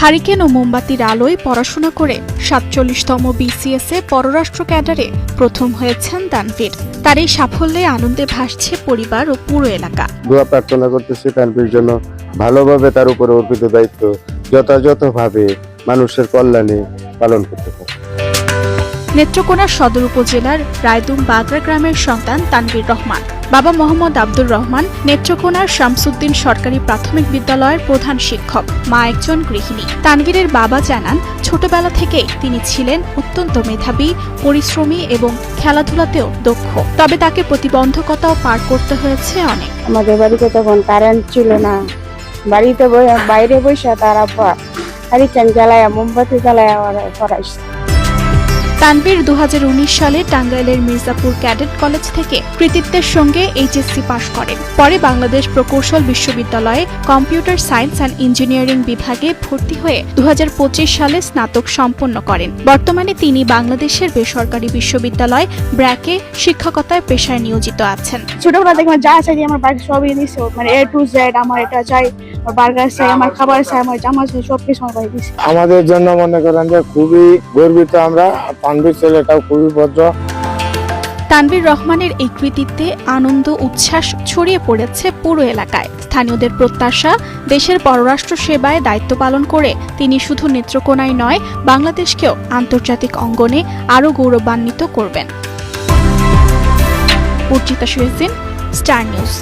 Hurricane ও মোমবাতির আলোয় পড়াশোনা করে ৪৭তম BCS এ পররাষ্ট্র ক্যাডারে প্রথম হয়েছেন তানভীর। তার এই সাফল্যে আনন্দে ভাসছে পরিবার ও পুরো এলাকা। দোয়া প্রার্থনা করতেছি তানভীর জন্য ভালোভাবে তার উপরে অর্পিত দায়িত্ব যথাযথভাবে মানুষের কল্যাণে পালন করতে পারে। নেত্রকোনা সদর উপজেলার রায়দুম বাগরা গ্রামের সন্তান তানভীর রহমান। বাবা মোহাম্মদ আব্দুর রহমান নেত্রকোনার শামসুদ্দিন সরকারি প্রাথমিক বিদ্যালয়ের প্রধান শিক্ষক, মা একজন গৃহিণী। তানভীরের বাবা জানান, ছোটবেলা থেকেই তিনি ছিলেন অত্যন্ত মেধাবী, পরিশ্রমী এবং খেলাধুলাতেও দক্ষ। তবে তাকে প্রতিবন্ধকতাও পার করতে হয়েছে অনেক। আমাদের বাড়িতে তখন কারেন্ট ছিল না, বাড়িতে বাইরে বসে তার আব্বা হারিকেন জ্বালায়া মোমবাতি জ্বালায়া পড়াইছে। তানভীর 2019 সালে টাঙ্গাইলের মির্জাপুর ক্যাডেট কলেজ থেকে কৃতিত্বের সঙ্গে HSC পাশ করেন। পরে বাংলাদেশ প্রকৌশল বিশ্ববিদ্যালয়ে কম্পিউটার সায়েন্স অ্যান্ড ইঞ্জিনিয়ারিং বিভাগে ভর্তি হয়ে 2025 সালে স্নাতক সম্পন্ন করেন। বর্তমানে তিনি বাংলাদেশের বেসরকারি বিশ্ববিদ্যালয় ব্র্যাকে শিক্ষকতায় পেশায় নিয়োজিত আছেন। ছোটবেলা থেকে যা চাই আমার বাড়ির সবই দিছে, মানে A to Z। আমার এটা চাই, বার্গার চাই, আমার খাবার চাই, আমার জামা চাই, সবকিছু আমার বাড়ি দিছে। আমাদের জন্য মনে করেন যে খুবই গর্বিত আমরা। তানভীর ছেলেটাও খুবই ভদ্র। তানভীর রহমানের এই কৃতিত্বে আনন্দ উচ্ছ্বাস ছড়িয়ে পড়েছে পুরো এলাকায়। স্থানীয়দের প্রত্যাশা, দেশের পররাষ্ট্র সেবায় দায়িত্ব পালন করে তিনি শুধু নেত্রকোনায় নয়, বাংলাদেশকেও আন্তর্জাতিক অঙ্গনে আরও গৌরবান্বিত করবেন। উর্জিতা সুয়েজিন, স্টার নিউজ।